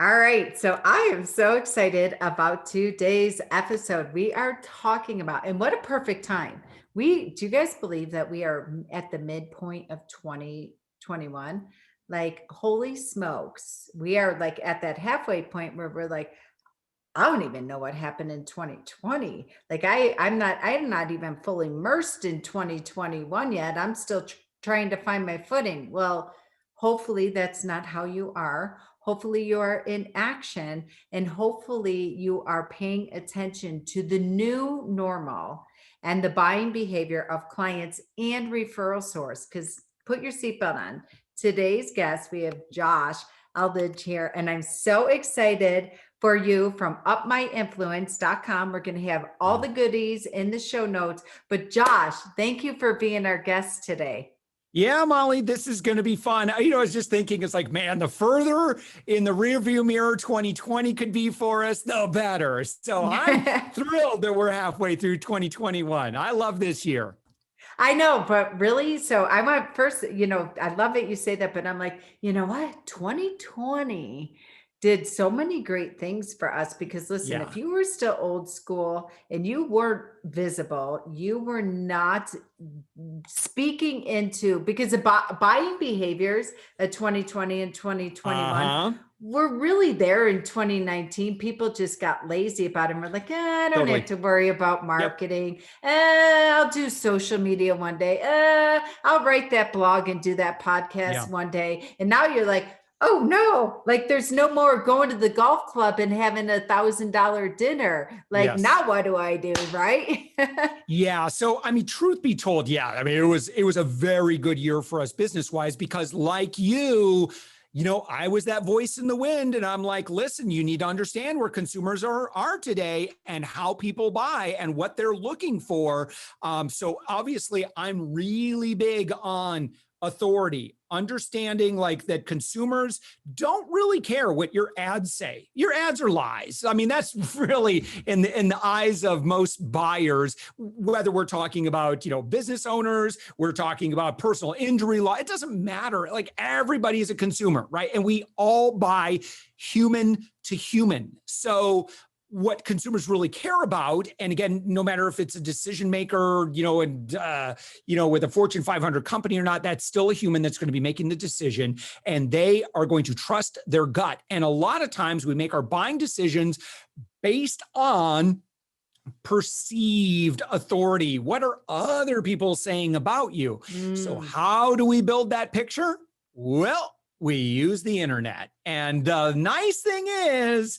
All right, so I am so excited about today's episode. We are talking about, and what a perfect time. Do you guys believe that we are at the midpoint of 2021? Like, holy smokes, we are like at that halfway point where we're like, I don't even know what happened in 2020. Like I'm not even fully immersed in 2021 yet. I'm still trying to find my footing. Well, hopefully that's not how you are. Hopefully you are in action and hopefully you are paying attention to the new normal and the buying behavior of clients and referral source. Because put your seatbelt on. Today's guest, we have Josh Elledge here, and I'm so excited for you from upmyinfluence.com. We're going to have all the goodies in the show notes. But Josh, thank you for being our guest today. Yeah, Molly, this is going to be fun. I was just thinking, it's like, man, the further in the rearview mirror 2020 could be for us, the better. So I'm thrilled that we're halfway through 2021. I love this year. I know, but really, so I want first, I love that you say that, but I'm like, you know what? 2020 did so many great things for us because listen, Yeah. if you were still old school and you weren't visible, you were not speaking into because the buying behaviors of 2020 and 2021 Uh-huh. we're really there in 2019. People just got lazy about it. And we're like, I don't Totally. have to worry about Yep. marketing. I'll do social media one day. I'll write that blog and do that podcast Yeah. one day. And now you're like, oh no, like there's no more going to the golf club and having $1,000 dinner. Like Yes. now what do I do? Right. Yeah. So, I mean, truth be told, yeah, I mean, it was a very good year for us business wise, because like I was that voice in the wind and I'm like, listen, you need to understand where consumers are today and how people buy and what they're looking for. So obviously I'm really big on authority, understanding like that consumers don't really care what your ads say. Your ads are lies. I mean, that's really in the eyes of most buyers, whether we're talking about, business owners, we're talking about personal injury law, it doesn't matter. Like everybody is a consumer, right? And we all buy human to human. So what consumers really care about, and again, no matter if it's a decision maker, with a Fortune 500 company or not, that's still a human that's going to be making the decision, and they are going to trust their gut. And a lot of times we make our buying decisions based on perceived authority. What are other people saying about you? So how do we build that picture? Well, we use the internet. And the nice thing is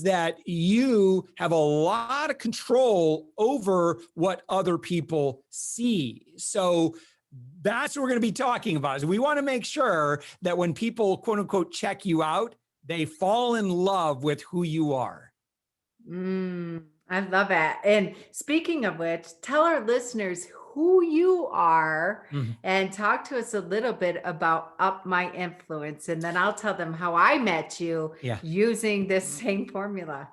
that you have a lot of control over what other people see. So that's what we're going to be talking about. Is we want to make sure that when people, quote unquote, check you out, they fall in love with who you are. I love it. And speaking of which, tell our listeners who you are and talk to us a little bit about Up My Influence. And then I'll tell them how I met you Yeah. using this same formula.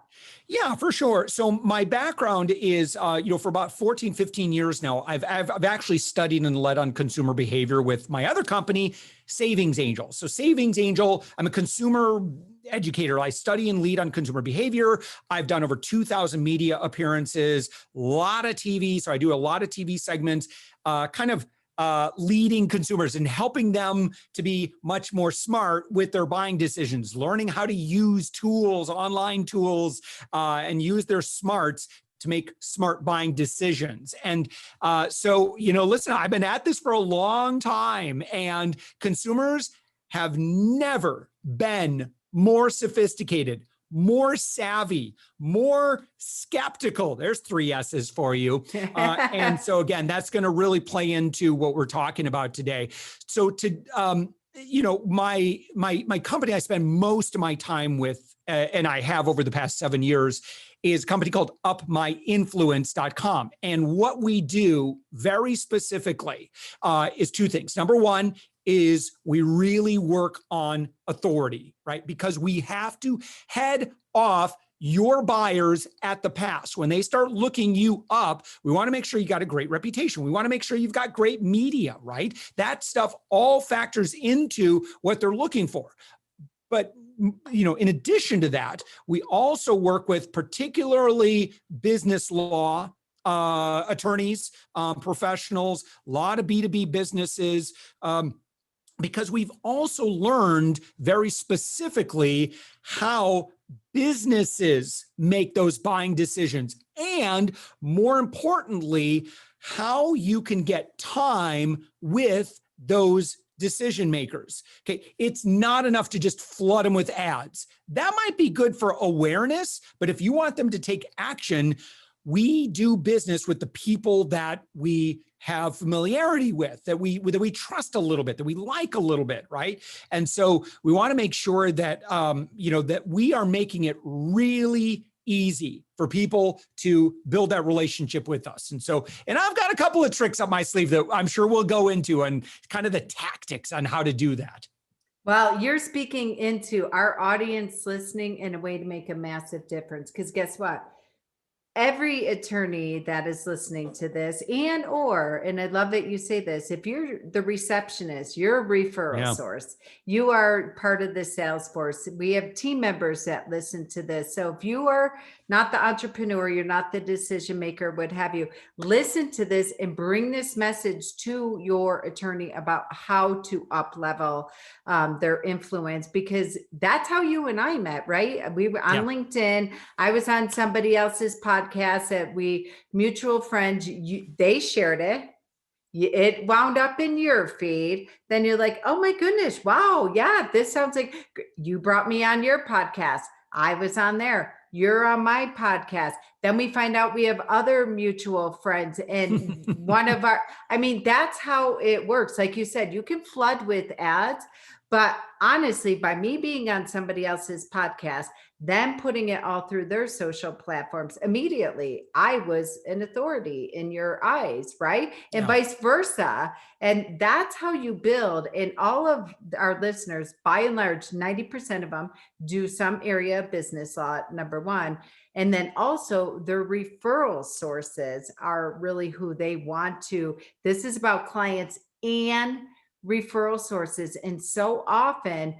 Yeah, for sure. So my background is, for about 14, 15 years now, I've actually studied and led on consumer behavior with my other company, Savings Angel. So Savings Angel, I'm a consumer educator. I study and lead on consumer behavior. I've done over 2,000 media appearances, a lot of TV. So I do a lot of TV segments, leading consumers and helping them to be much more smart with their buying decisions, learning how to use tools, online tools, and use their smarts to make smart buying decisions. And listen, I've been at this for a long time, and consumers have never been more sophisticated, more savvy, more skeptical. There's 3 S's for you. And so again, that's going to really play into what we're talking about today. So my company I spend most of my time with, and I have over the past 7 years, is a company called upmyinfluence.com. And what we do very specifically is 2 things. Number 1 is we really work on authority, right? Because we have to head off your buyers at the pass. When they start looking you up, we want to make sure you got a great reputation. We want to make sure you've got great media, right? That stuff all factors into what they're looking for. But in addition to that, we also work with particularly business law attorneys, professionals, a lot of B2B businesses, because we've also learned very specifically how businesses make those buying decisions. And more importantly, how you can get time with those decision makers. Okay. It's not enough to just flood them with ads. That might be good for awareness, but if you want them to take action, we do business with the people that we have familiarity with, that we trust a little bit, that we like a little bit, right? And so we want to make sure that that we are making it really easy for people to build that relationship with us. And I've got a couple of tricks up my sleeve that I'm sure we'll go into, and kind of the tactics on how to do that. Well, you're speaking into our audience listening in a way to make a massive difference. Because guess what? Every attorney that is listening to this, and I love that you say this, if you're the receptionist, you're a referral source, you are part of the sales force. We have team members that listen to this. So if you are not the entrepreneur, you're not the decision maker, what have you, listen to this and bring this message to your attorney about how to up level their influence, because that's how you and I met, right? We were on LinkedIn. I was on somebody else's podcast that we mutual friends, they shared it. It wound up in your feed. Then you're like, oh my goodness, wow, yeah, this sounds like you brought me on your podcast. I was on there. You're on my podcast. Then we find out we have other mutual friends, and that's how it works. Like you said, you can flood with ads, but honestly, by me being on somebody else's podcast, then putting it all through their social platforms, immediately I was an authority in your eyes, right? And vice versa. And that's how you build. And all of our listeners, by and large, 90% of them do some area of business law, number one. And then also their referral sources are really who they want to. This is about clients and referral sources. And so often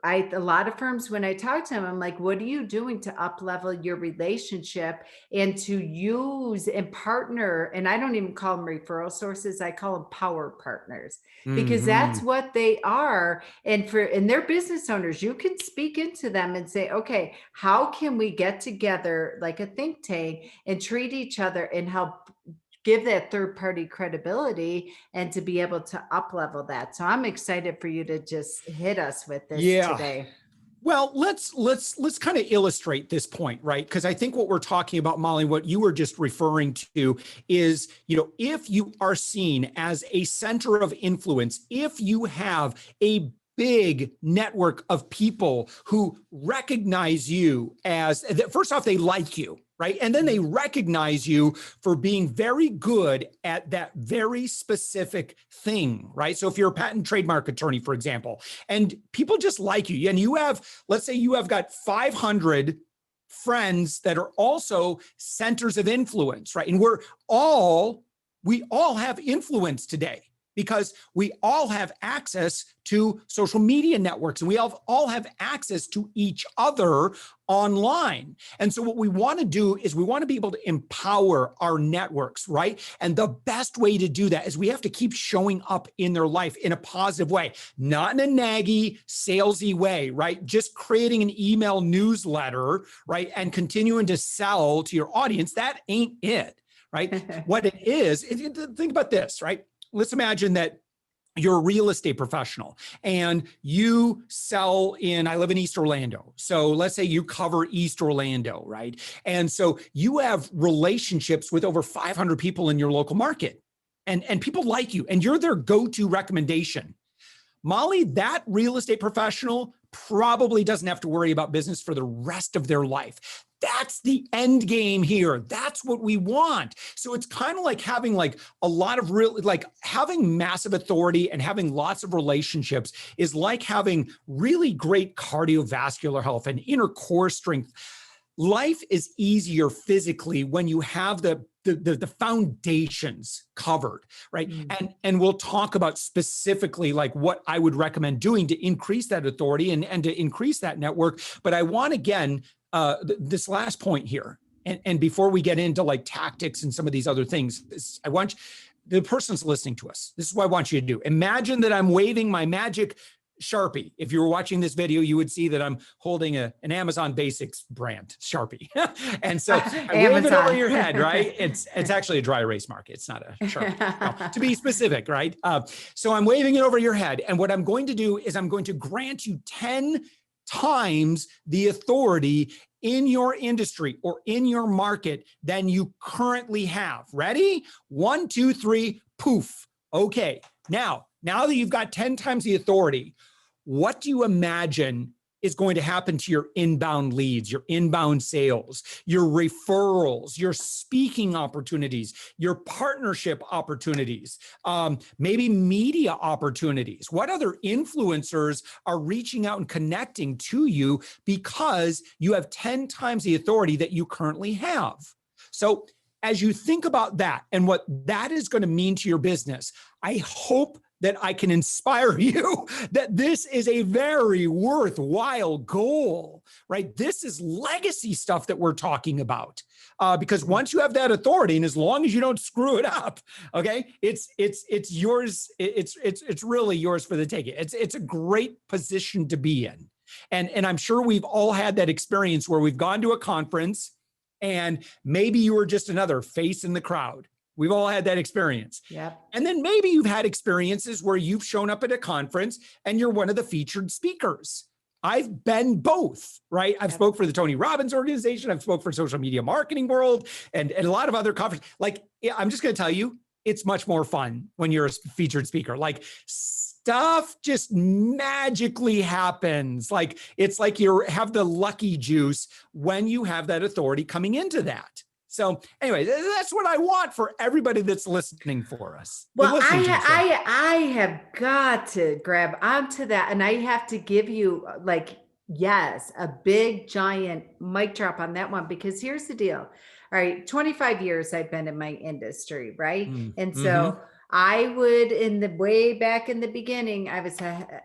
a lot of firms, when I talk to them, I'm like, what are you doing to up level your relationship and to use and partner? And I don't even call them referral sources. I call them power partners, because that's what they are. And they're business owners. You can speak into them and say, okay, how can we get together like a think tank and treat each other and help give that third party credibility and to be able to up level that. So I'm excited for you to just hit us with this today. Well, let's kind of illustrate this point, right? Because I think what we're talking about, Molly, what you were just referring to is, if you are seen as a center of influence, if you have a big network of people who recognize you as, first off, they like you, right? And then they recognize you for being very good at that very specific thing, right? So if you're a patent and trademark attorney, for example, and people just like you, and you have, let's say you have got 500 friends that are also centers of influence, right? And we all have influence today, because we all have access to social media networks, and we all have access to each other online. And so what we want to do is we want to be able to empower our networks, right? And the best way to do that is we have to keep showing up in their life in a positive way, not in a naggy, salesy way, right? Just creating an email newsletter, right? And continuing to sell to your audience. That ain't it, right? What it is, think about this, right? Let's imagine that you're a real estate professional and you sell I live in East Orlando. So let's say you cover East Orlando, right? And so you have relationships with over 500 people in your local market, and people like you, and you're their go-to recommendation. Molly, that real estate professional probably doesn't have to worry about business for the rest of their life. That's the end game here. That's what we want. So it's kind of like having a lot of having massive authority and having lots of relationships is like having really great cardiovascular health and inner core strength. life is easier physically when you have the foundations covered, right? And we'll talk about specifically like what I would recommend doing to increase that authority and to increase that network. But I want, again, this last point here, and before we get into like tactics and some of these other things, I want the person's listening to us. This is what I want you to do. Imagine that I'm waving my magic Sharpie. If you were watching this video, you would see that I'm holding an Amazon Basics brand Sharpie. And so I wave it over your head, right? It's actually a dry erase mark. It's not a Sharpie. No, to be specific, right? So I'm waving it over your head. And what I'm going to do is I'm going to grant you 10 times the authority in your industry or in your market than you currently have. Ready? 1, 2, 3, poof. Okay. Now that you've got 10 times the authority, what do you imagine is going to happen to your inbound leads, your inbound sales, your referrals, your speaking opportunities, your partnership opportunities, maybe media opportunities? What other influencers are reaching out and connecting to you because you have 10 times the authority that you currently have? So as you think about that and what that is going to mean to your business, I hope that I can inspire you that this is a very worthwhile goal, right? This is legacy stuff that we're talking about, because once you have that authority, and as long as you don't screw it up, okay, it's yours. It's really yours for the taking. It's a great position to be in, and I'm sure we've all had that experience where we've gone to a conference, and maybe you were just another face in the crowd. We've all had that experience. Yep. And then maybe you've had experiences where you've shown up at a conference and you're one of the featured speakers. I've been both, right? I've spoke for the Tony Robbins organization. I've spoke for Social Media Marketing World and a lot of other conferences. Like, I'm just going to tell you, it's much more fun when you're a featured speaker. Like, stuff just magically happens. Like, it's like you have the lucky juice when you have that authority coming into that. So anyway, that's what I want for everybody that's listening for us. Well, I have got to grab onto that, and I have to give you yes, a big giant mic drop on that one, because here's the deal. All right, 25 years I've been in my industry, right? And so I would, way back in the beginning, I was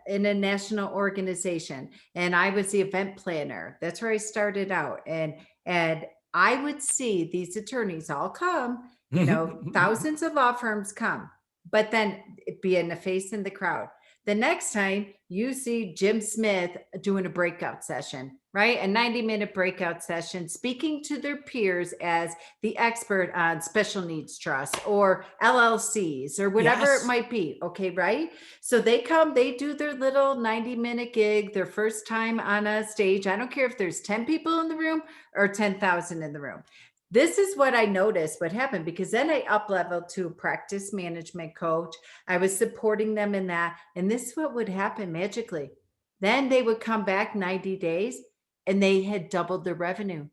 in a national organization, and I was the event planner. That's where I started out, and I would see these attorneys all come, thousands of law firms come, but then being a face in the crowd. The next time you see Jim Smith doing a breakout session, right? A 90-minute breakout session, speaking to their peers as the expert on special needs trusts or LLCs or whatever it might be. Okay, right? So they come, they do their little 90-minute gig, their first time on a stage. I don't care if there's 10 people in the room or 10,000 in the room. This is what I noticed what happened, because then I up-leveled to a practice management coach. I was supporting them in that. And this is what would happen magically. Then they would come back 90 days and they had doubled their revenue,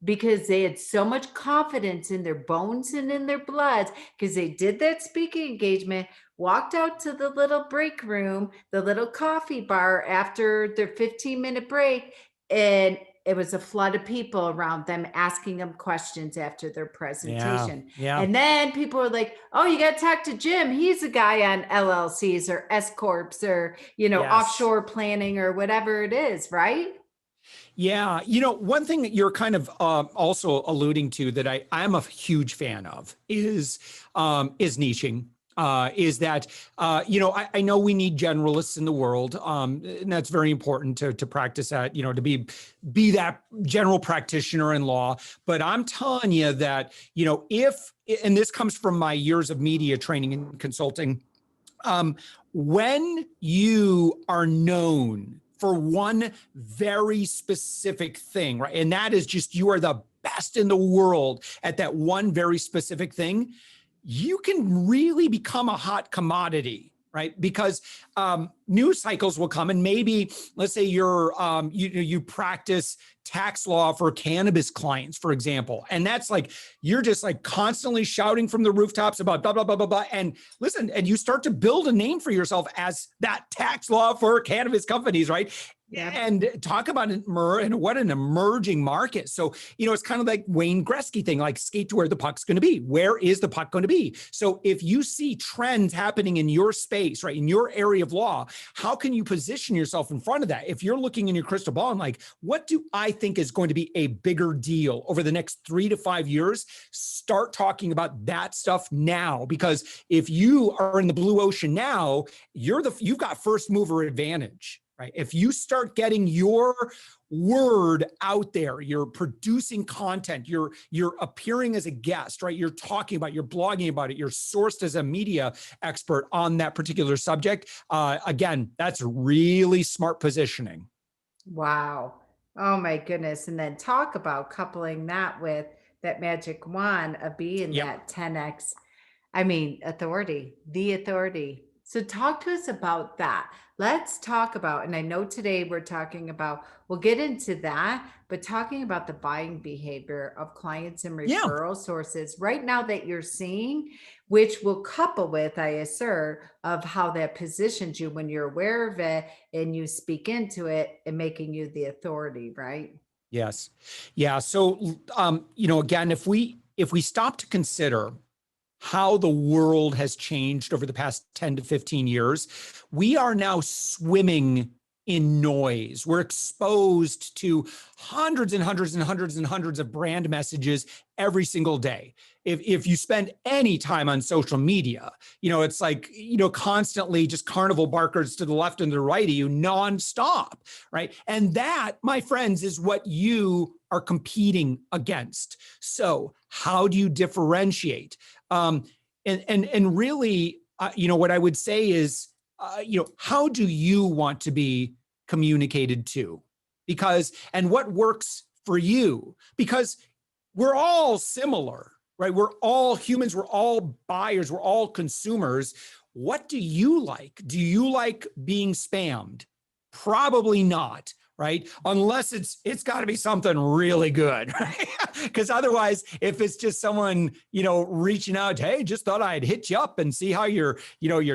because they had so much confidence in their bones and in their bloods, because they did that speaking engagement, walked out to the little break room, the little coffee bar after their 15-minute break, and it was a flood of people around them asking them questions after their presentation. And then people were like, oh, you got to talk to Jim. He's a guy on LLCs or S Corps or, offshore planning or whatever it is, right? Yeah. One thing that you're kind of also alluding to that I'm a huge fan of is niching. Is that, I know we need generalists in the world, and that's very important to practice that, to be that general practitioner in law. But I'm telling you that, and this comes from my years of media training and consulting, when you are known for one very specific thing, right? And that is just, you are the best in the world at that one very specific thing, you can really become a hot commodity, right? Because news cycles will come, and maybe, let's say you practice tax law for cannabis clients, for example, and that's like, you're just like constantly shouting from the rooftops about blah, blah, blah, blah, blah. And listen, and you start to build a name for yourself as that tax law for cannabis companies, right? Yep. And talk about and what an emerging market. So, it's kind of like Wayne Gretzky thing, like skate to where the puck's going to be. Where is the puck going to be? So if you see trends happening in your space, right, in your area of law, how can you position yourself in front of that? If you're looking in your crystal ball and like, what do I think is going to be a bigger deal over the next 3 to 5 years? Start talking about that stuff now, because if you are in the blue ocean now, you've got first mover advantage. Right? If you start getting your word out there, you're producing content, you're appearing as a guest, right? You're talking about, you're blogging about it, you're sourced as a media expert on that particular subject. Again, that's really smart positioning. Wow. Oh my goodness. And then talk about coupling that with that magic wand of being Yep. that 10x. I mean, authority, the authority. So talk to us about that. Let's talk about, and I know today we're talking about, we'll get into that, but talking about the buying behavior of clients and Yeah. referral sources right now that you're seeing, which will couple with, I assert, of how that positions you when you're aware of it and you speak into it and making you the authority, right? Yes. Yeah. So, again, if we stop to consider how the world has changed over the past 10 to 15 years, we are now swimming in noise. We're exposed to hundreds and hundreds and hundreds and hundreds of brand messages every single day. If you spend any time on social media, it's like, constantly just carnival barkers to the left and the right of you nonstop, right? And that, my friends, is what you are competing against. So how do you differentiate? And really, what I would say is, how do you want to be communicated to? And what works for you? Because we're all similar, right? We're all humans. We're all buyers. We're all consumers. What do you like? Do you like being spammed? Probably not. Right? Unless it's got to be something really good, right? Because otherwise, if it's just someone, reaching out, hey, just thought I'd hit you up and see how your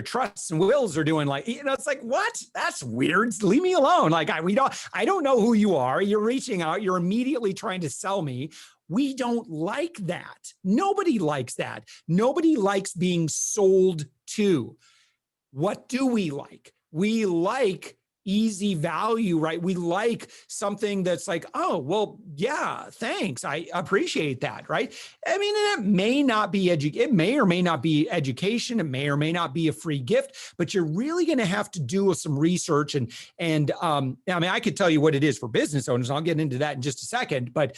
trusts and wills are doing. Like, it's like, what? That's weird. Leave me alone. Like, I don't know who you are. You're reaching out. You're immediately trying to sell me. We don't like that. Nobody likes that. Nobody likes being sold to. What do we like? We like easy value, right? We like something that's like, oh, well, yeah, thanks. I appreciate that, right? I mean, it may not be it may or may not be education. It may or may not be a free gift, but you're really going to have to do some research. And I mean, I could tell you what it is for business owners. I'll get into that in just a second, but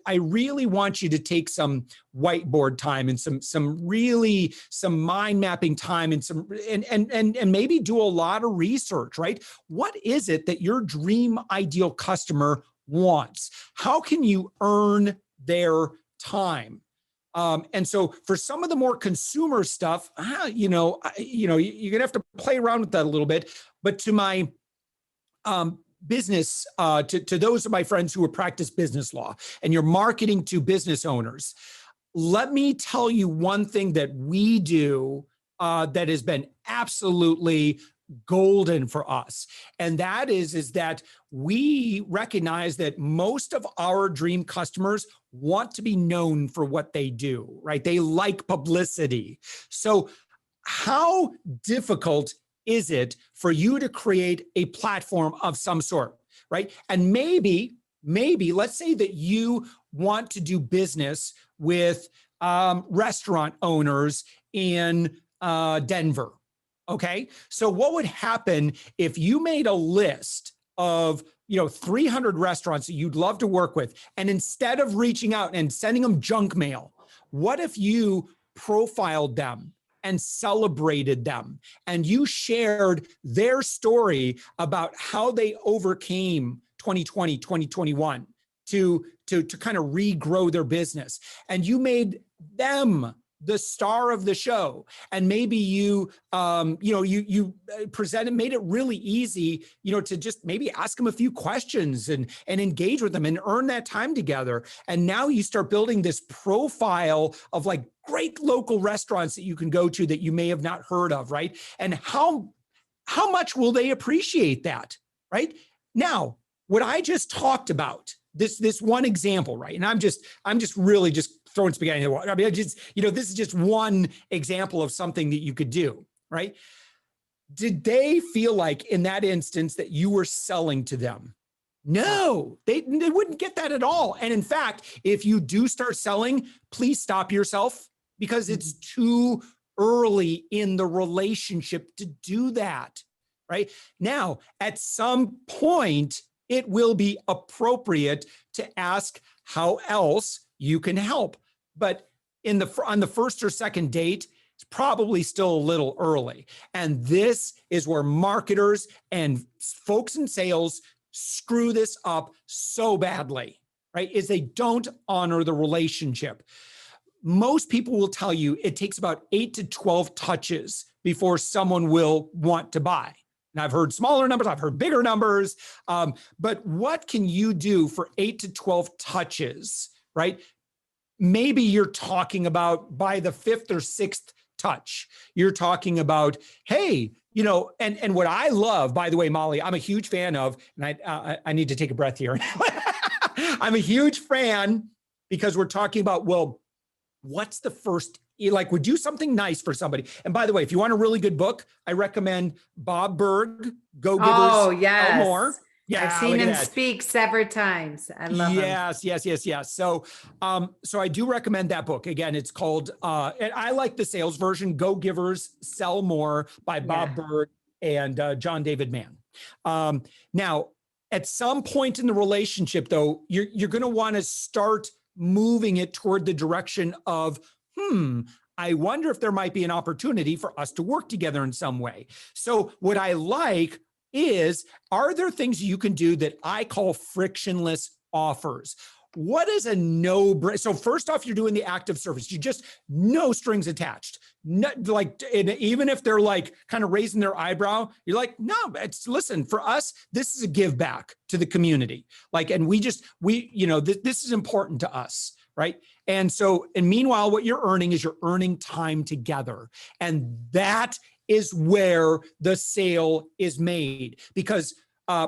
I really want you to take some whiteboard time and some mind mapping time and maybe do a lot of research, right? What is it that your dream ideal customer wants? How can you earn their time? And so for some of the more consumer stuff, you're gonna have to play around with that a little bit. But to my business, to those of my friends who practice business law and you're marketing to business owners, let me tell you one thing that we do that has been absolutely golden for us. And that is that we recognize that most of our dream customers want to be known for what they do, right? They like publicity. So how difficult is it for you to create a platform of some sort, right? And maybe let's say that you want to do business with restaurant owners in Denver. Okay. So what would happen if you made a list of 300 restaurants that you'd love to work with, and instead of reaching out and sending them junk mail, what if you profiled them and celebrated them and you shared their story about how they overcame 2020, 2021 to kind of regrow their business, and you made them the star of the show, and maybe you presented, made it really easy, to just maybe ask them a few questions and engage with them and earn that time together. And now you start building this profile of like great local restaurants that you can go to that you may have not heard of, right? And how much will they appreciate that, right? Now, what I just talked about, this one example, right? And I'm just really just throwing spaghetti in the water. I mean, this is just one example of something that you could do, right? Did they feel like in that instance that you were selling to them? No, they wouldn't get that at all. And in fact, if you do start selling, please stop yourself, because it's too early in the relationship to do that, right? Now, at some point, it will be appropriate to ask how else you can help. But on the first or second date, it's probably still a little early. And this is where marketers and folks in sales screw this up so badly, right? Is they don't honor the relationship. Most people will tell you it takes about 8 to 12 touches before someone will want to buy. And I've heard smaller numbers, I've heard bigger numbers. But what can you do for 8 to 12 touches, right? Maybe you're talking about by the 5th or 6th touch, you're talking about, hey, and what I love, by the way, Molly, I'm a huge fan of, and I need to take a breath here. I'm a huge fan because we're talking about, well, what's the first, like, would do something nice for somebody. And by the way, if you want a really good book, I recommend Bob Berg, Go Givers, Oh, yes. Sell More. Yeah, I've seen him speak several times. I love him. Yes. So I do recommend that book. Again, it's called, and I like the sales version, Go Givers, Sell More by Bob Berg and John David Mann. Now, at some point in the relationship, though, you're going to want to start moving it toward the direction of, I wonder if there might be an opportunity for us to work together in some way. So what I like is, are there things you can do that I call frictionless offers? What is a no-brainer? So first off, you're doing the active service. You just, no strings attached. Even if they're like kind of raising their eyebrow, you're like, no, listen, for us, this is a give back to the community. And this is important to us. Right. And meanwhile, what you're earning is you're earning time together. And that is where the sale is made, because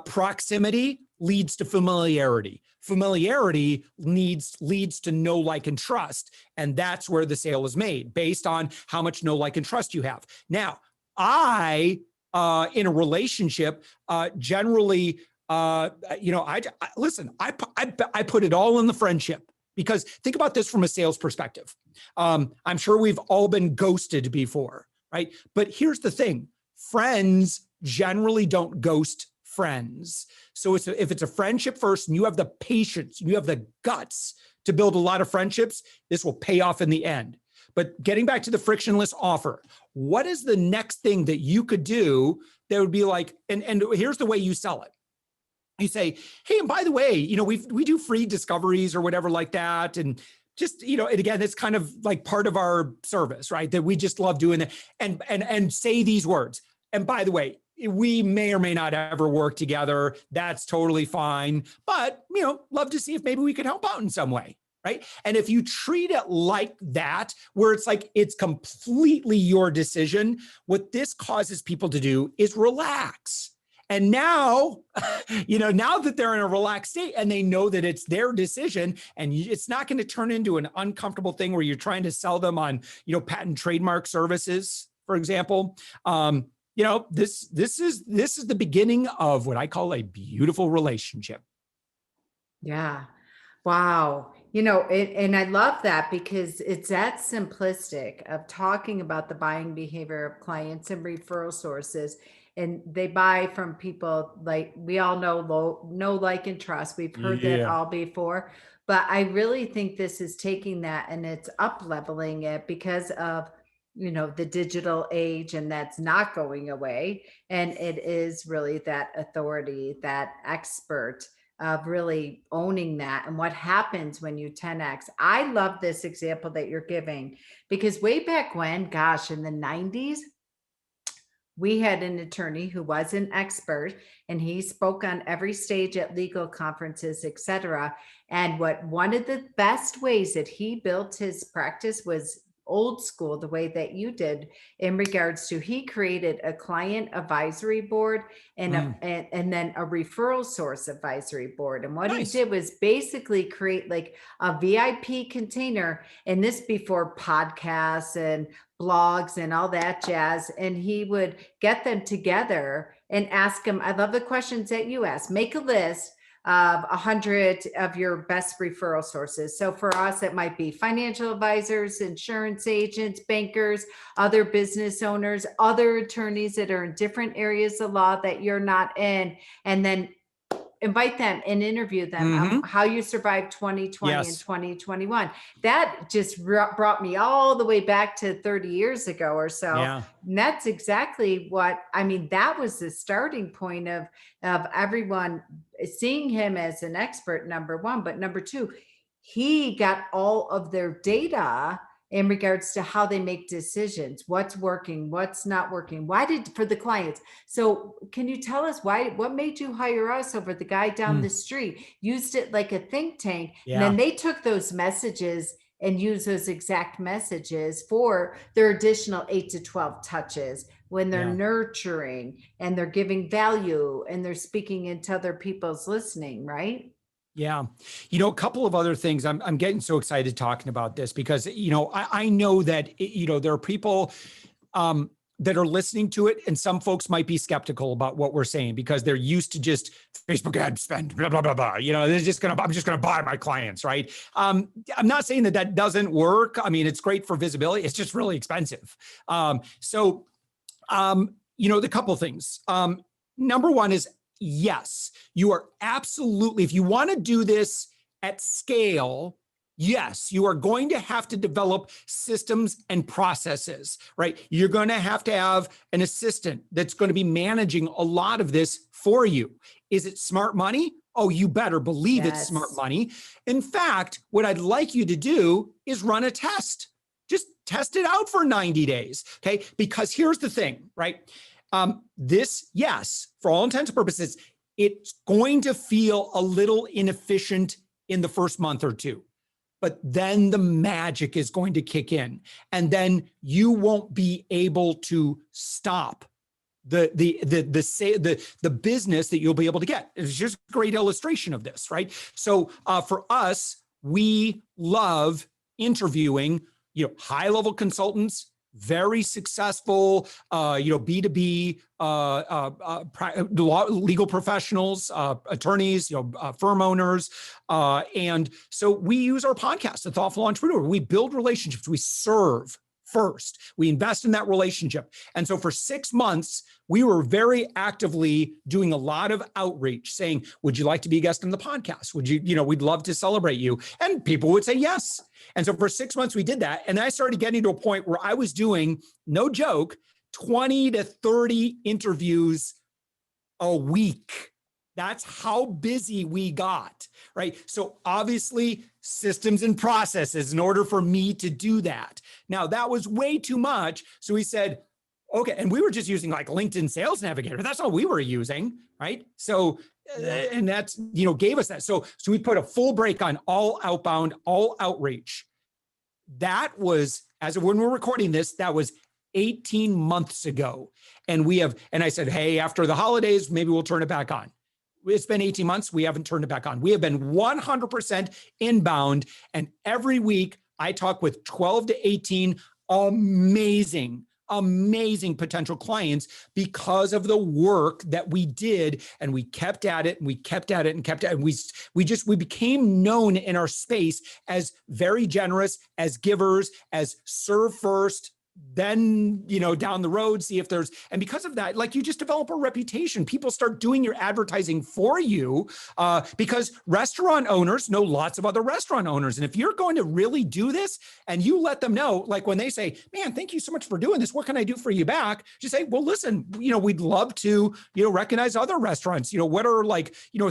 proximity leads to familiarity. Familiarity leads to know, like, and trust. And that's where the sale is made, based on how much know, like, and trust you have. Now, in a relationship, generally, I put it all in the friendship. Because think about this from a sales perspective. I'm sure we've all been ghosted before, right? But here's the thing. Friends generally don't ghost friends. So if it's a friendship first and you have the patience, you have the guts to build a lot of friendships, this will pay off in the end. But getting back to the frictionless offer, what is the next thing that you could do that would be like, and here's the way you sell it. You say, hey, and by the way, we do free discoveries or whatever like that. And just, and again, it's kind of like part of our service, right? That we just love doing that, and say these words. And by the way, we may or may not ever work together. That's totally fine. But, love to see if maybe we could help out in some way. Right. And if you treat it like that, where it's like it's completely your decision, what this causes people to do is relax. And now, now that they're in a relaxed state and they know that it's their decision, and it's not going to turn into an uncomfortable thing where you're trying to sell them on, patent trademark services, for example. This is the beginning of what I call a beautiful relationship. Yeah. Wow. And I love that, because it's that simplistic of talking about the buying behavior of clients and referral sources. And they buy from people, like, we all know, like, and trust. We've heard that all before. But I really think this is taking that and it's up leveling it because of, the digital age, and that's not going away. And it is really that authority, that expert of really owning that, and what happens when you 10x. I love this example that you're giving, because way back when, gosh, in the 90s, we had an attorney who was an expert, and he spoke on every stage at legal conferences, etc. And one of the best ways that he built his practice was old school, the way that you did in regards to he created a client advisory board and Mm, and then a referral source advisory board. And what he nice. did was basically create like a VIP container, and this before podcasts and blogs and all that jazz. And he would get them together and ask them, I love the questions that you asked. Make a list of 100 of your best referral sources. So for us, it might be financial advisors, insurance agents, bankers, other business owners, other attorneys that are in different areas of law that you're not in, and then invite them and interview them on Hmm. how you survived 2020 and Yes. 2021. That just brought me all the way back to 30 years ago or so. Yeah. And that's exactly what I mean. That was the starting point of everyone seeing him as an expert, number one. But number two, he got all of their data in regards to how they make decisions, what's working, what's not working, why did for the clients. So can you tell us what made you hire us over the guy down Mm, the street, used it like a think tank, and yeah. then they took those messages and used those exact messages for their additional 8 to 12 touches when they're Yeah. nurturing and they're giving value and they're speaking into other people's listening, right? Yeah. A couple of other things. I'm getting so excited talking about this because, I know that, there are people that are listening to it, and some folks might be skeptical about what we're saying because they're used to just Facebook ad spend, blah, blah, blah, blah. I'm just going to buy my clients, right? I'm not saying that doesn't work. I mean, it's great for visibility. It's just really expensive. The couple things. Number one is yes, you are absolutely, if you want to do this at scale, yes, you are going to have to develop systems and processes, right? You're going to have an assistant that's going to be managing a lot of this for you. Is it smart money? Oh, you better believe it's smart Yes. money. In fact, what I'd like you to do is run a test. Just test it out for 90 days. Okay. Because here's the thing, right? Yes, for all intents and purposes, it's going to feel a little inefficient in the first month or two, but then the magic is going to kick in, and then you won't be able to stop the business that you'll be able to get. It's just a great illustration of this, right? So for us, we love interviewing, high-level consultants, very successful, B2B legal professionals, attorneys, firm owners. And so we use our podcast, The Thoughtful Entrepreneur. We build relationships. We serve first. We invest in that relationship. And so for 6 months, we were very actively doing a lot of outreach saying, would you like to be a guest on the podcast? Would you, we'd love to celebrate you. And people would say yes. And so for 6 months, we did that. And then I started getting to a point where I was doing, no joke, 20 to 30 interviews a week. That's how busy we got, right? So obviously systems and processes in order for me to do that. Now that was way too much. So we said, okay. And we were just using like LinkedIn Sales Navigator. That's all we were using, right? So, and that's, gave us that. So we put a full break on all outbound, all outreach. That was, as of when we're recording this, that was 18 months ago. And I said, hey, after the holidays, maybe we'll turn it back on. It's been 18 months. We haven't turned it back on. We have been 100% inbound. And every week I talk with 12 to 18 amazing potential clients because of the work that we did. And we kept at it and we kept at it and kept at it. And we became known in our space as very generous, as givers, as serve first, then, down the road, see if there's, and because of that, like you just develop a reputation. People start doing your advertising for you because restaurant owners know lots of other restaurant owners. And if you're going to really do this and you let them know, like when they say, man, thank you so much for doing this, what can I do for you back? Just say, well, listen, we'd love to, recognize other restaurants. What are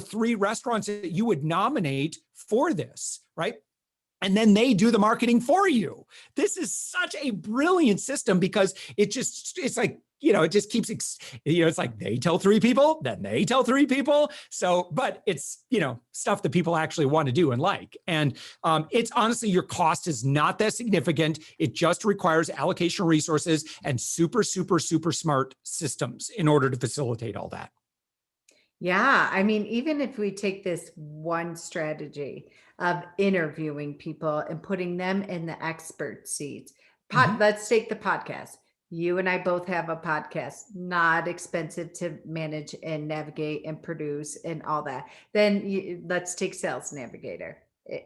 3 restaurants that you would nominate for this, right? And then they do the marketing for you. This is such a brilliant system because it's like it just keeps, it's like they tell 3 people, then they tell 3 people. So, but it's, stuff that people actually want to do and like. And it's honestly, your cost is not that significant. It just requires allocation of resources and super, super, super smart systems in order to facilitate all that. Yeah, I mean, even if we take this one strategy of interviewing people and putting them in the expert seats, Mhm. let's take the podcast. You and I both have a podcast, not expensive to manage and navigate and produce and all that. Then let's take Sales Navigator,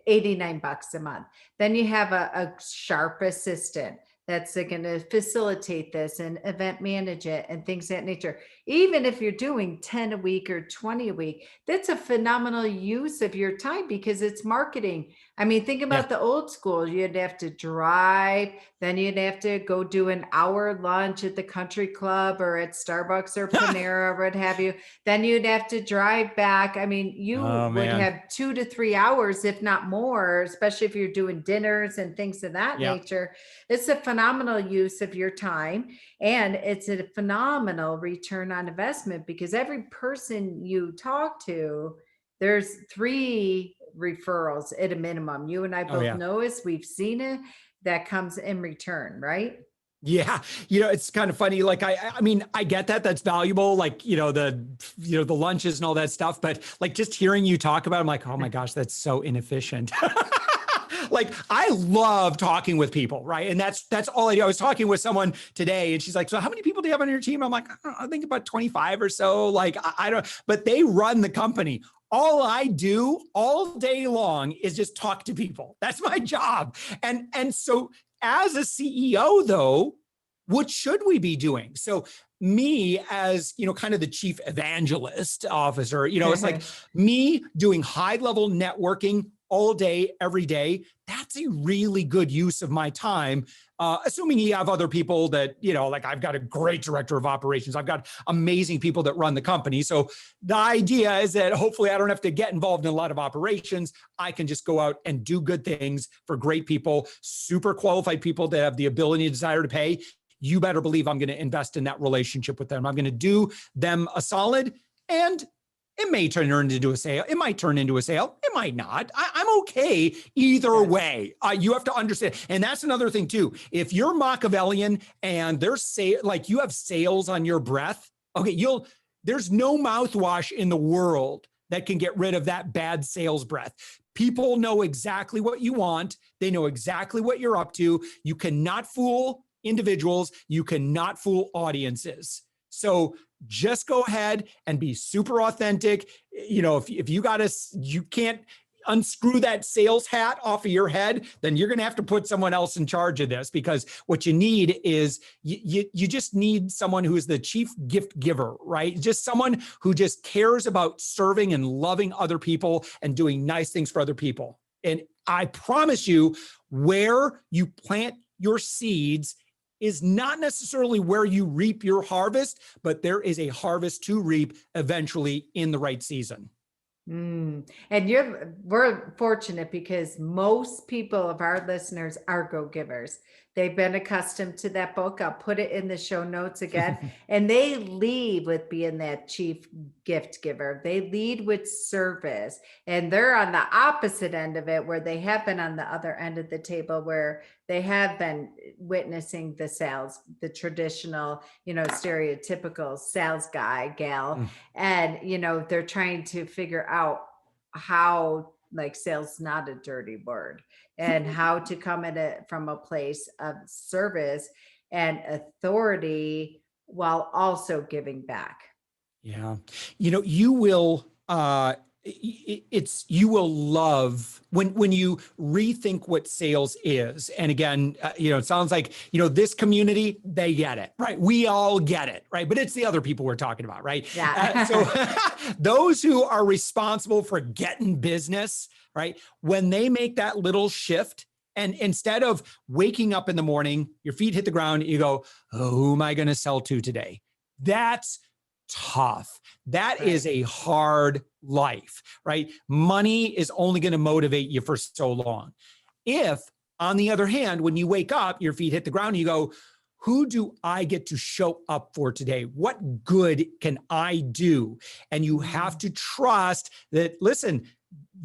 89 bucks a month. Then you have a sharp assistant that's going to facilitate this and event manage it and things of that nature. Even if you're doing 10 a week or 20 a week, that's a phenomenal use of your time because it's marketing. I mean, think Yeah. about the old school. You'd have to drive, then you'd have to go do an hour lunch at the country club or at Starbucks or Panera or what have you. Then you'd have to drive back. I mean, you Oh would man. have 2 to 3 hours, if not more, especially if you're doing dinners and things of that Yeah. nature. It's a phenomenal use of your time. And it's a phenomenal return on investment because every person you talk to, there's 3 referrals at a minimum. You and I Oh both yeah. know as we've seen it, that comes in return, right? Yeah, it's kind of funny. Like, I mean, I get that that's valuable. Like, the lunches and all that stuff. But like, just hearing you talk about, it, I'm like, oh my gosh, that's so inefficient. Like, I love talking with people, right? And that's all I do. I was talking with someone today, and she's like, "So, how many people do you have on your team?" I'm like, "I don't know, I think about 25 or so." Like, I don't, but they run the company. All I do all day long is just talk to people. That's my job. And so as a CEO, though, what should we be doing? So me as, kind of the chief evangelist officer, it's like me doing high level networking all day, every day. That's a really good use of my time. Assuming you have other people that, like I've got a great director of operations. I've got amazing people that run the company. So the idea is that hopefully I don't have to get involved in a lot of operations. I can just go out and do good things for great people, super qualified people that have the ability and desire to pay. You better believe I'm going to invest in that relationship with them. I'm going to do them a solid, and it may turn into a sale. It might turn into a sale. It might not. I'm okay either Yes. way. You have to understand. And that's another thing too. If you're Machiavellian and there's like you have sales on your breath, okay, there's no mouthwash in the world that can get rid of that bad sales breath. People know exactly what you want. They know exactly what you're up to. You cannot fool individuals. You cannot fool audiences. So just go ahead and be super authentic. If you can't unscrew that sales hat off of your head, then you're going to have to put someone else in charge of this, because what you need is you just need someone who is the chief gift giver, right? Just someone who just cares about serving and loving other people and doing nice things for other people. And I promise you, where you plant your seeds is not necessarily where you reap your harvest, but there is a harvest to reap eventually in the right season. And we're fortunate because most people of our listeners are go-givers. They've been accustomed to that book. I'll put it in the show notes again. And they lead with being that chief gift giver. They lead with service. And they're on the opposite end of it, where they have been on the other end of the table, where they have been witnessing the sales, the traditional, stereotypical sales guy, gal. And they're trying to figure out how, like, sales not a dirty word, and how to come at it from a place of service and authority while also giving back. Yeah. You will you will love when you rethink what sales is. And again, it sounds like, this community, they get it, right? We all get it, right? But it's the other people we're talking about, right? Yeah. So those who are responsible for getting business, right? When they make that little shift, and instead of waking up in the morning, your feet hit the ground, you go, oh, who am I going to sell to today? That's tough. That Right. is a hard life, right? Money is only going to motivate you for so long. If, on the other hand, when you wake up, your feet hit the ground, you go, who do I get to show up for today? What good can I do? And you have to trust that, listen,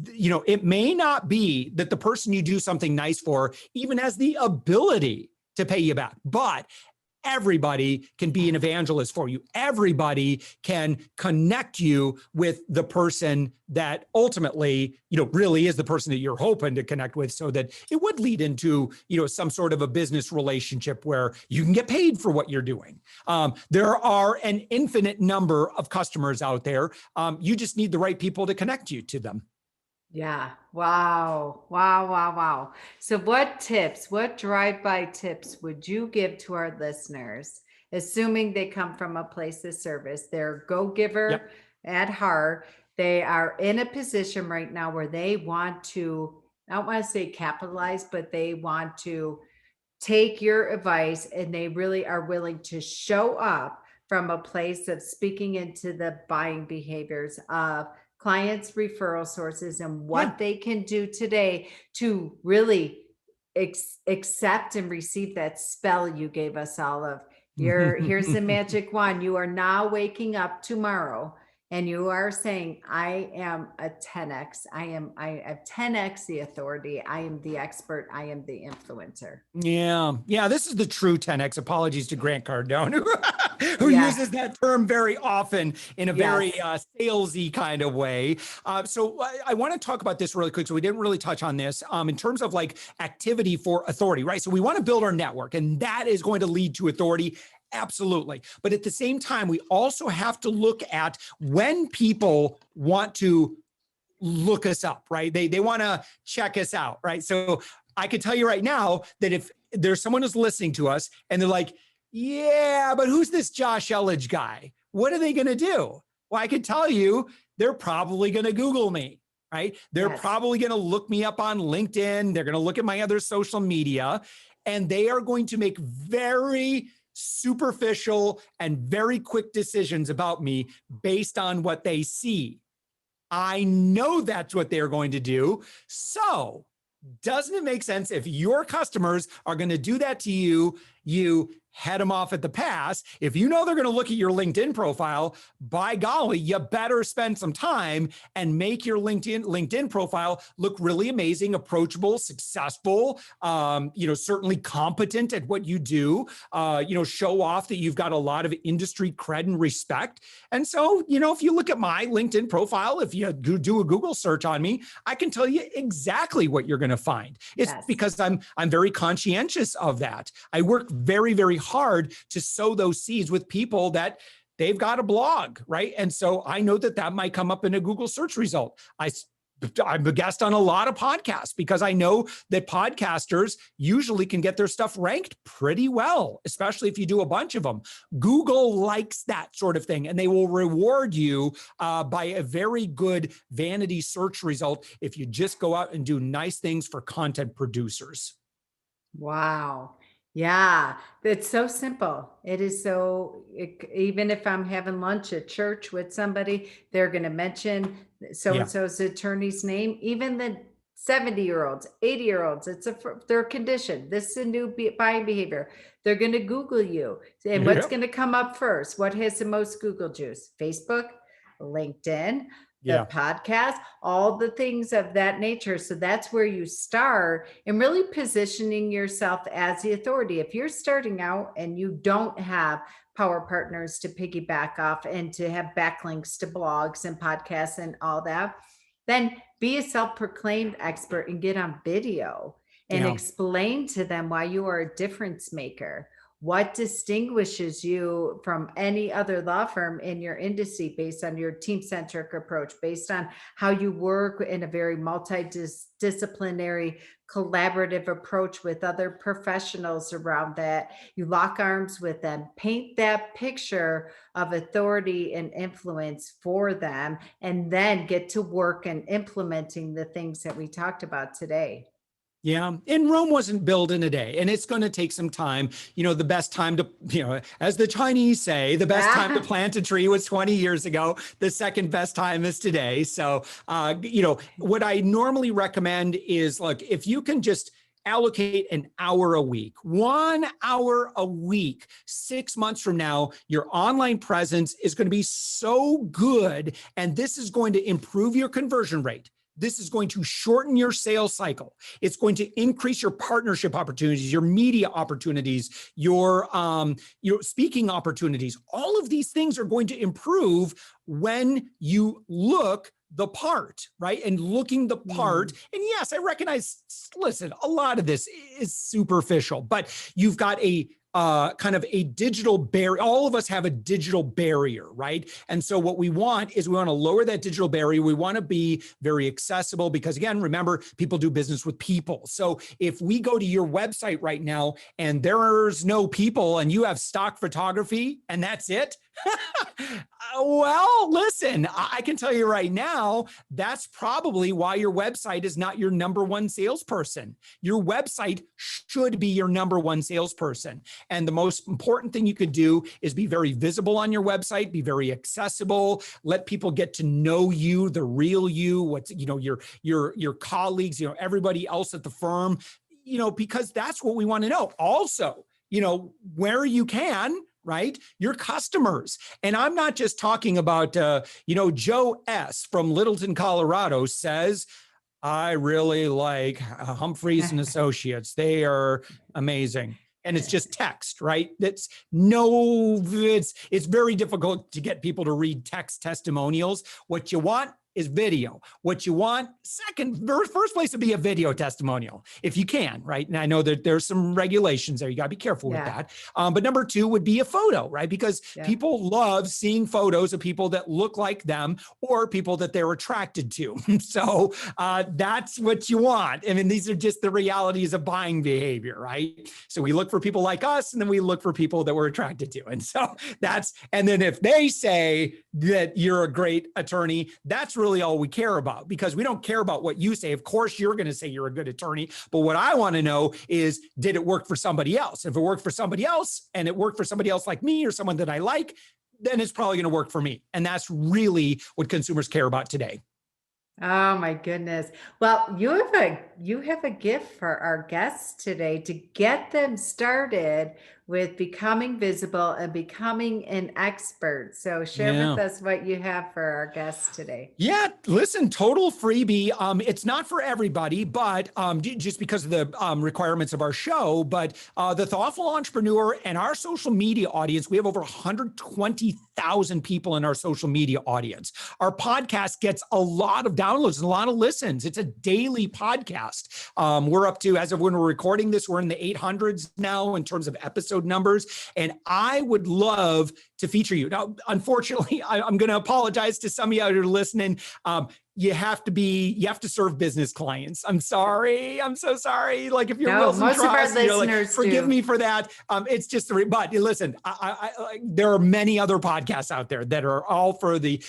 it may not be that the person you do something nice for even has the ability to pay you back, but everybody can be an evangelist for you. Everybody can connect you with the person that ultimately, really is the person that you're hoping to connect with, so that it would lead into, some sort of a business relationship where you can get paid for what you're doing. There are an infinite number of customers out there. You just need the right people to connect you to them. Yeah. Wow. Wow. Wow. Wow. So, what drive-by tips would you give to our listeners, assuming they come from a place of service? They're go-giver Yep. at heart. They are in a position right now where they want to, I don't want to say capitalize, but they want to take your advice and they really are willing to show up from a place of speaking into the buying behaviors of clients, referral sources, and Yeah. what they can do today to really accept and receive that spell you gave us all of here's the magic wand. You are now waking up tomorrow and you are saying, I am a 10x. I have 10x the authority. I am the expert. I am the influencer. Yeah. Yeah. This is the true 10X. Apologies to Grant Cardone, who Yeah. uses that term very often in a very Yes. salesy kind of way. So I want to talk about this really quick. So we didn't really touch on this in terms of like activity for authority, right? So we want to build our network, and that is going to lead to authority. Absolutely. But at the same time, we also have to look at when people want to look us up, right? They want to check us out, right? So I can tell you right now that if there's someone who's listening to us and they're like, yeah, but who's this Josh Elledge guy? What are they going to do? Well, I can tell you, they're probably going to Google me, right? They're Yes. probably going to look me up on LinkedIn. They're going to look at my other social media, and they are going to make very superficial and very quick decisions about me based on what they see. I know that's what they're going to do. So, doesn't it make sense if your customers are going to do that to you, you head them off at the pass? If you know they're going to look at your LinkedIn profile, by golly, you better spend some time and make your LinkedIn profile look really amazing, approachable, successful, certainly competent at what you do, show off that you've got a lot of industry cred and respect. And so, if you look at my LinkedIn profile, if you do a Google search on me, I can tell you exactly what you're going to find. It's Yes. because I'm very conscientious of that. I work very, very hard to sow those seeds with people that they've got a blog, right? And so I know that might come up in a Google search result. I'm a guest on a lot of podcasts because I know that podcasters usually can get their stuff ranked pretty well, especially if you do a bunch of them. Google likes that sort of thing, and they will reward you by a very good vanity search result if you just go out and do nice things for content producers. Wow. Yeah, it's so simple. It is so, even if I'm having lunch at church with somebody, they're going to mention so and Yeah. so's attorney's name, even the 70-year-olds, 80-year-olds. It's their condition. This is a new buying behavior. They're going to Google you. And what's Yep. going to come up first? What has the most Google juice? Facebook, LinkedIn, the Yeah. podcast, all the things of that nature. So that's where you start and really positioning yourself as the authority. If you're starting out and you don't have power partners to piggyback off and to have backlinks to blogs and podcasts and all that, then be a self-proclaimed expert and get on video and Yeah. explain to them why you are a difference maker. What distinguishes you from any other law firm in your industry based on your team-centric approach, based on how you work in a very multidisciplinary, collaborative approach with other professionals around that. You lock arms with them, paint that picture of authority and influence for them, and then get to work and implementing the things that we talked about today. Yeah. And Rome wasn't built in a day, and it's going to take some time. The best time to, as the Chinese say, the best time to plant a tree was 20 years ago. The second best time is today. So, what I normally recommend is, look, if you can just allocate an hour a week, 1 hour a week. 6 months from now, your online presence is going to be so good, and this is going to improve your conversion rate. This is going to shorten your sales cycle. It's going to increase your partnership opportunities, your media opportunities, your speaking opportunities. All of these things are going to improve when you look the part, right? And looking the part. And yes, I recognize, listen, a lot of this is superficial, but you've got a kind of a digital barrier. All of us have a digital barrier, right? And so what we want is we want to lower that digital barrier. We want to be very accessible because, again, remember, people do business with people. So if we go to your website right now and there's no people and you have stock photography and that's it, well, listen, I can tell you right now, that's probably why your website is not your number one salesperson. Your website should be your number one salesperson. And the most important thing you could do is be very visible on your website, be very accessible, let people get to know you, the real you, what's, your colleagues, everybody else at the firm, because that's what we want to know. Also, where you can, right? Your customers. And I'm not just talking about, Joe S. from Littleton, Colorado says, I really like Humphreys and Associates. They are amazing. And it's just text, right? It's very difficult to get people to read text testimonials. What you want is video. What you want, first place would be a video testimonial, if you can, right? And I know that there's some regulations there. You got to be careful with that. But number two would be a photo, right? Because people love seeing photos of people that look like them or people that they're attracted to. So that's what you want. I mean, these are just the realities of buying behavior, right? So we look for people like us, and then we look for people that we're attracted to. And so and then if they say that you're a great attorney, that's really all we care about, because we don't care about what you say. Of course, you're going to say you're a good attorney, but what I want to know is, did it work for somebody else? If it worked for somebody else and it worked for somebody else like me or someone that I like, then it's probably going to work for me. And that's really what consumers care about today. Oh my goodness. Well, you have a gift for our guests today to get them started with becoming visible and becoming an expert. So share with us what you have for our guests today. Yeah, listen, total freebie. It's not for everybody, but just because of the requirements of our show, but the Thoughtful Entrepreneur and our social media audience, we have over 120,000 people in our social media audience. Our podcast gets a lot of downloads and a lot of listens. It's a daily podcast. We're up to, as of when we're recording this, we're in the 800s now in terms of episode numbers. And I would love to feature you. Now, unfortunately, I'm going to apologize to some of you out here listening. You have to serve business clients. I'm sorry. I'm so sorry. Like, if you're Wilson most Trust, of our listeners forgive me for that. It's just but listen, there are many other podcasts out there that are all for the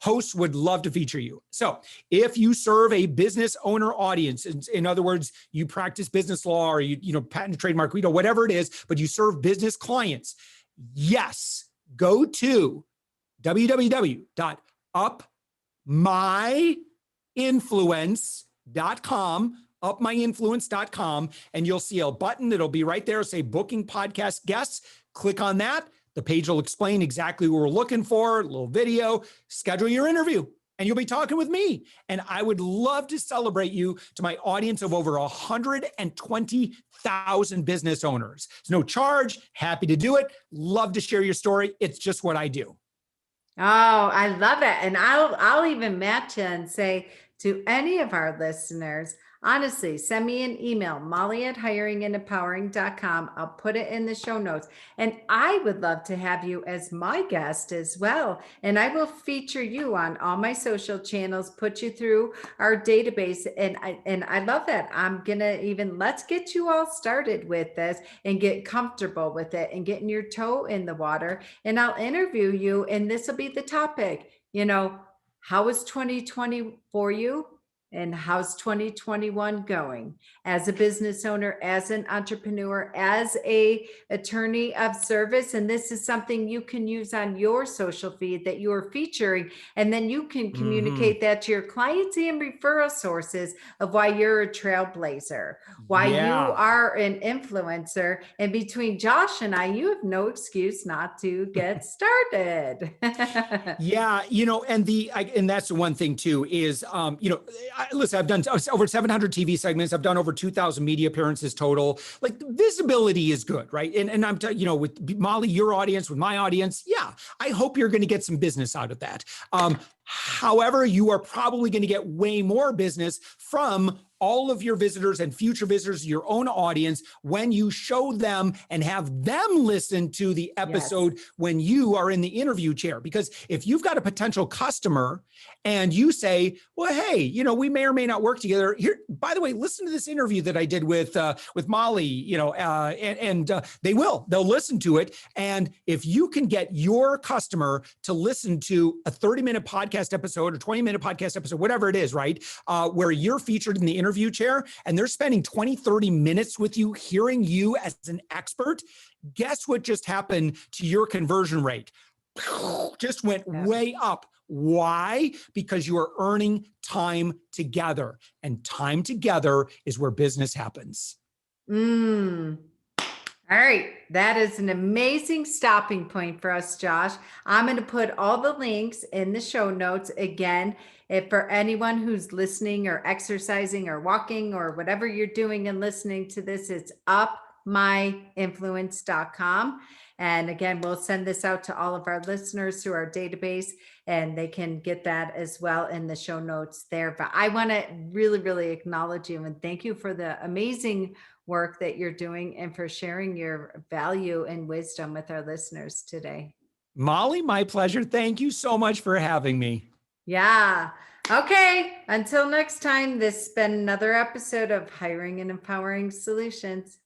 hosts would love to feature you. So if you serve a business owner audience, in other words, you practice business law or you patent, trademark, whatever it is, but you serve business clients, yes, go to upmyinfluence.com, and you'll see a button. It'll be right there, say booking podcast guests. Click on that. The page will explain exactly what we're looking for, a little video, schedule your interview, and you'll be talking with me. And I would love to celebrate you to my audience of over 120,000 business owners. It's no charge. Happy to do it. Love to share your story. It's just what I do. Oh, I love it. And I'll even match it and say to any of our listeners, honestly, send me an email, molly@hiringandempowering.com. I'll put it in the show notes. And I would love to have you as my guest as well. And I will feature you on all my social channels, put you through our database. And I love that. I'm going to let's get you all started with this and get comfortable with it and getting your toe in the water. And I'll interview you. And this will be the topic. How was 2020 for you? And how's 2021 going? As a business owner, as an entrepreneur, as a attorney of service, and this is something you can use on your social feed that you are featuring, and then you can communicate that to your clients and referral sources of why you're a trailblazer, why you Yeah. are an influencer. And between Josh and I, you have no excuse not to get started. Yeah, and that's the one thing too is, listen, I've done over 700 TV segments. I've done over 2,000 media appearances total. Like visibility is good, right? And I'm, with Molly, your audience, with my audience, yeah, I hope you're going to get some business out of that. However, you are probably going to get way more business from all of your visitors and future visitors, your own audience, when you show them and have them listen to the episode when you are in the interview chair. Because if you've got a potential customer and you say, well, hey, we may or may not work together here. By the way, listen to this interview that I did with Molly, they'll listen to it. And if you can get your customer to listen to a 30-minute podcast episode or 20-minute podcast episode, whatever it is, right? Where you're featured in the interview chair and they're spending 20, 30 minutes with you, hearing you as an expert, guess what just happened to your conversion rate? Just went way up. Why? Because you are earning time together, and time together is where business happens. All right. That is an amazing stopping point for us, Josh. I'm going to put all the links in the show notes again. If for anyone who's listening or exercising or walking or whatever you're doing and listening to this, it's upmyinfluence.com. And again, we'll send this out to all of our listeners through our database, and they can get that as well in the show notes there. But I want to really, really acknowledge you and thank you for the amazing work that you're doing and for sharing your value and wisdom with our listeners today. Molly, my pleasure. Thank you so much for having me. Yeah. Okay. Until next time, this has been another episode of Hiring and Empowering Solutions.